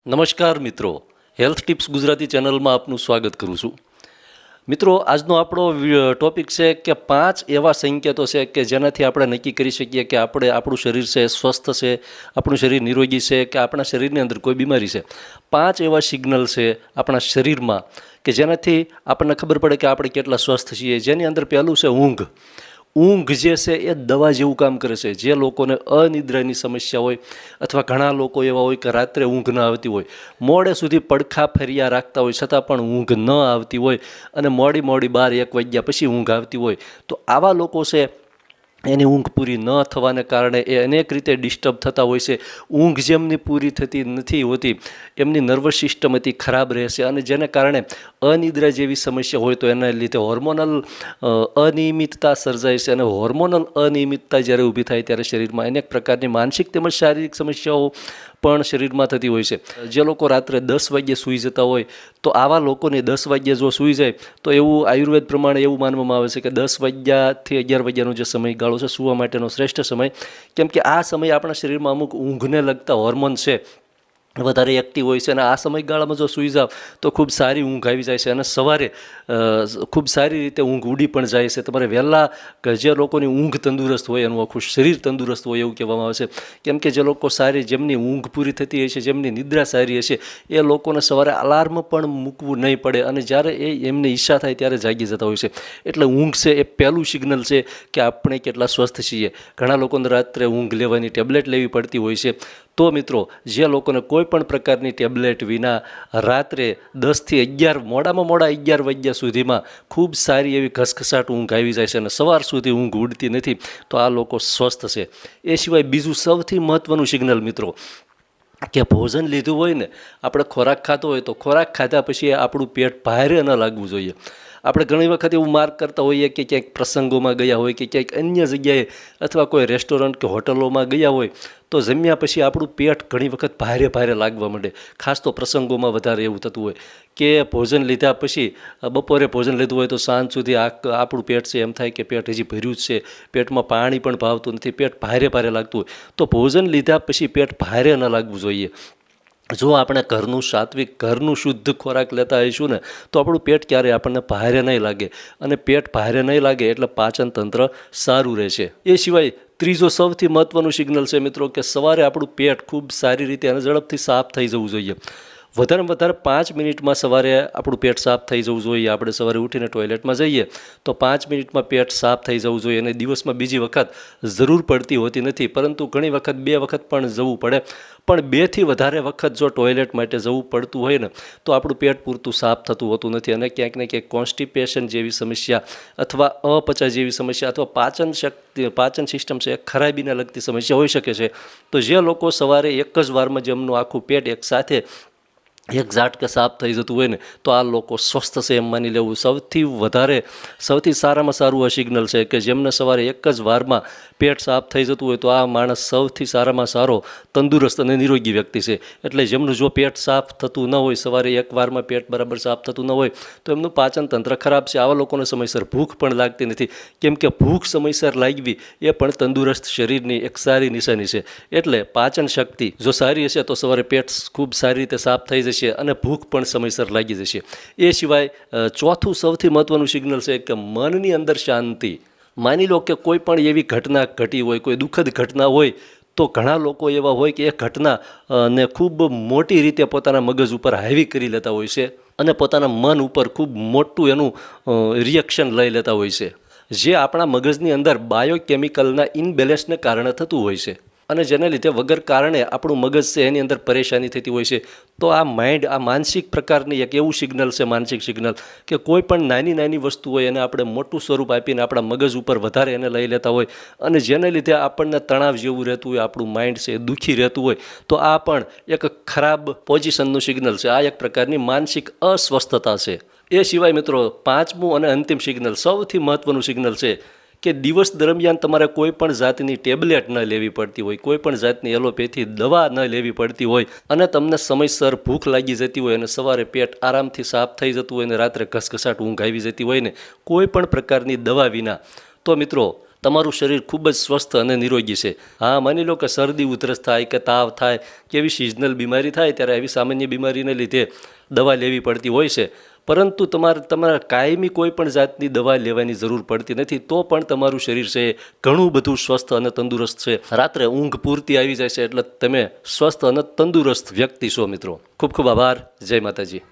નમસ્કાર મિત્રો, health tips Gujarati ચેનલમાં આપનું સ્વાગત કરું છું. મિત્રો, આજનો આપણો ટોપિક છે કે 5 એવા સંકેતો છે કે જેનાથી આપણે નક્કી કરી શકીએ કે આપણું શરીર છે સ્વસ્થ છે, આપણું શરીર નિરોગી છે કે આપણા શરીરની અંદર કોઈ બીમારી છે. 5 એવા સિગ્નલ છે આપણા શરીરમાં કે જેનાથી આપણને ખબર પડે કે આપણે કેટલા સ્વસ્થ છીએ. જેની અંદર પહેલું છે ઊંઘ. ઊંઘ જે છે એ દવા જેવું કામ કરે છે. જે લોકોને અનિદ્રાની સમસ્યા હોય અથવા ઘણા લોકો એવા હોય કે રાત્રે ઊંઘ ન આવતી હોય, મોડે સુધી પડખા ફેરિયા રાખતા હોય છતાં પણ ઊંઘ ન આવતી હોય અને મોડી 12-1 વાગ્યા પછી ઊંઘ આવતી હોય, તો આવા લોકો છે એની ઊંઘ પૂરી ન થવાને કારણે એ અનેક રીતે ડિસ્ટર્બ થતા હોય છે. ઊંઘ જેમની પૂરી થતી નથી હોતી એમની નર્વસ સિસ્ટમ અતિ ખરાબ રહેશે અને જેને કારણે અનિદ્રા જેવી સમસ્યા હોય તો એના લીધે હોર્મોનલ અનિયમિતતા સર્જાય છે અને હોર્મોનલ અનિયમિતતા જ્યારે ઊભી થાય ત્યારે શરીરમાં અનેક પ્રકારની માનસિક તેમજ શારીરિક સમસ્યાઓ પણ શરીરમાં થતી હોય છે. જે લોકો રાત્રે 10 વાગ્યે સૂઈ જતા હોય તો આવા લોકોને 10 વાગ્યે જો સૂઈ જાય તો એવું આયુર્વેદ પ્રમાણે એવું માનવામાં આવે છે કે 10 વાગ્યાથી 11 વાગ્યાનો જે સમયગાળો છે સૂવા માટેનો શ્રેષ્ઠ સમય. કેમ કે આ સમય આપણા શરીરમાં અમુક ઊંઘને લગતા હોર્મોન છે વધારે એક્ટિવ હોય છે અને આ સમયગાળામાં જો સૂઈ જાવ તો ખૂબ સારી ઊંઘ આવી જાય છે અને સવારે ખૂબ સારી રીતે ઊંઘ ઉડી પણ જાય છે. તમારે વહેલા જે લોકોની ઊંઘ તંદુરસ્ત હોય એનું આખું શરીર તંદુરસ્ત હોય એવું કહેવામાં આવે છે. કેમ કે જે લોકો જેમની ઊંઘ પૂરી થતી હશે, જેમની નિદ્રા સારી હશે, એ લોકોને સવારે અલાર્મ પણ મૂકવું નહીં પડે અને જ્યારે એમને ઈચ્છા થાય ત્યારે જાગી જતા હોય છે. એટલે ઊંઘ છે એ પહેલું સિગ્નલ છે કે આપણે કેટલા સ્વસ્થ છીએ. ઘણા લોકોને રાત્રે ઊંઘ લેવાની ટેબ્લેટ લેવી પડતી હોય છે. તો મિત્રો, જે લોકોને કોઈ પણ પ્રકારની ટેબ્લેટ વિના રાત્રે 10થી 11 મોડામાં મોડા 11 વાગ્યા સુધીમાં ખૂબ સારી એવી ઘસઘસાટ ઊંઘ આવી જાય છે અને સવાર સુધી ઊંઘ ઉડતી નથી, તો આ લોકો સ્વસ્થ છે. એ સિવાય બીજું સૌથી મહત્ત્વનું સિગ્નલ મિત્રો, કે ભોજન લીધું હોય ને, આપણે ખોરાક ખાતો હોય તો ખોરાક ખાધા પછી આપણું પેટ ભારે ન લાગવું જોઈએ. આપણે ઘણી વખત એવું માર્ક કરતા હોઈએ કે ક્યાંક પ્રસંગોમાં ગયા હોય કે ક્યાંક અન્ય જગ્યાએ અથવા કોઈ રેસ્ટોરન્ટ કે હોટલોમાં ગયા હોય તો જમ્યા પછી આપણું પેટ ઘણી વખત ભારે લાગવા માંડે. ખાસ તો પ્રસંગોમાં વધારે એવું થતું હોય કે ભોજન લીધા પછી બપોરે ભોજન લીધું હોય તો સાંજ સુધી આપણું પેટ છે એમ થાય કે પેટ હજી ભર્યું જ છે, પેટમાં પાણી પણ ભાવતું નથી, પેટ ભારે લાગતું હોય. તો ભોજન લીધા પછી પેટ ભારે ન લાગવું જોઈએ. જો આપણે ઘરનું સાત્વિક, ઘરનું શુદ્ધ ખોરાક લેતા હોઈશું ને તો આપણું પેટ ક્યારેય આપણને ભારે નહીં લાગે અને પેટ ભારે નહીં લાગે એટલે પાચન તંત્ર સારું રહેશે. એ સિવાય ત્રીજો સૌથી મહત્ત્વનું સિગ્નલ છે મિત્રો, કે સવારે આપણું પેટ ખૂબ સારી રીતે અને ઝડપથી સાફ થઈ જવું જોઈએ. વધારેમાં વધારે 5 મિનિટમાં સવારે આપણું પેટ સાફ થઈ જવું જોઈએ. આપણે સવારે ઉઠીને ટોયલેટમાં જઈએ તો 5 મિનિટમાં પેટ સાફ થઈ જવું જોઈએ અને દિવસમાં બીજી વખત જરૂર પડતી હોતી નથી, પરંતુ ઘણી વખત 2 વખત પણ જવું પડે. પણ 2થી વધારે વખત જો ટોયલેટ માટે જવું પડતું હોય ને તો આપણું પેટ પૂરતું સાફ થતું હોતું નથી અને ક્યાંક ને ક્યાંક કોન્સ્ટિપેશન જેવી સમસ્યા અથવા અપચા જેવી સમસ્યા અથવા પાચન સિસ્ટમ છે ખરાબીને લગતી સમસ્યા હોઈ શકે છે. તો જે લોકો સવારે એક જ વારમાં જેમનું આખું પેટ એકસાથે એક ઝાટકે સાફ થઈ જતું હોય ને તો આ લોકો સ્વસ્થ છે એમ માની લેવું. સૌથી સારામાં સારું આ સિગ્નલ છે કે જેમને સવારે એક જ વારમાં પેટ સાફ થઈ જતું હોય તો આ માણસ સૌથી સારામાં સારો તંદુરસ્ત અને નિરોગી વ્યક્તિ છે. એટલે જેમનું જો પેટ સાફ થતું ન હોય, સવારે એક વારમાં પેટ બરાબર સાફ થતું ન હોય તો એમનું પાચન તંત્ર ખરાબ છે. આવા લોકોને સમયસર ભૂખ પણ લાગતી નથી. કેમ કે ભૂખ સમયસર લાગવી એ પણ તંદુરસ્ત શરીરની એક સારી નિશાની છે. એટલે પાચન શક્તિ જો સારી હશે તો સવારે પેટ ખૂબ સારી રીતે સાફ થઈ જશે અને ભૂખ પણ સમયસર લાગી જશે. એ સિવાય ચોથું સૌથી મહત્ત્વનું સિગ્નલ છે કે મનની અંદર શાંતિ. માની લો કે કોઈ પણ એવી ઘટના ઘટી હોય, કોઈ દુઃખદ ઘટના હોય તો ઘણા લોકો એવા હોય કે એ ઘટના ને ખૂબ મોટી રીતે પોતાના મગજ ઉપર હાવી કરી લેતા હોય છે અને પોતાના મન ઉપર ખૂબ મોટું એનું રિએક્શન લઈ લેતા હોય છે, જે આપણા મગજની અંદર બાયોકેમિકલના ઇનબેલેન્સને કારણે થતું હોય છે અને જેને લીધે વગર કારણે આપણું મગજ છે એની અંદર પરેશાની થતી હોય છે. તો આ માનસિક પ્રકારની એક એવું સિગ્નલ છે, માનસિક સિગ્નલ, કે કોઈ પણ નાની વસ્તુ હોય એને આપણે મોટું સ્વરૂપ આપીને આપણા મગજ ઉપર વધારે એને લઈ લેતા હોય અને જેને લીધે આપણને તણાવ જેવું રહેતું હોય, આપણું માઇન્ડ છે એ દુઃખી રહેતું હોય, તો આ પણ એક ખરાબ પોઝિશનનું સિગ્નલ છે. આ એક પ્રકારની માનસિક અસ્વસ્થતા છે. એ સિવાય મિત્રો, 5મું અને અંતિમ સિગ્નલ, સૌથી મહત્ત્વનું સિગ્નલ છે કે દિવસ દરમિયાન તમારે કોઈ પણ જાતની ટેબ્લેટ ન લેવી પડતી હોય, કોઈ પણ જાતની એલોપેથી દવા ન લેવી પડતી હોય અને તમને સમયસર ભૂખ લાગી જતી હોય અને સવારે પેટ આરામથી સાફ થઈ જતું હોય અને રાત્રે ઘસઘસાટ ઊંઘ આવી જતી હોય ને કોઈ પણ પ્રકારની દવા વિના, તો મિત્રો તમારું શરીર ખૂબ જ સ્વસ્થ અને નિરોગી છે. હા, માની લો કે શરદી ઉધરસ થાય કે તાવ થાય કે એવી સિઝનલ બીમારી થાય ત્યારે આવી સામાન્ય બીમારીને લીધે દવા લેવી પડતી હોય છે, પરંતુ તમારા કાયમી કોઈ પણ જાતની દવા લેવાની જરૂર પડતી નથી. તો પણ તમારું શરીર છે ઘણું બધું સ્વસ્થ અને તંદુરસ્ત છે. રાત્રે ઊંઘ પૂરતી આવી જાય છે એટલે તમે સ્વસ્થ અને તંદુરસ્ત વ્યક્તિ છો મિત્રો. ખૂબ ખૂબ આભાર. જય માતાજી.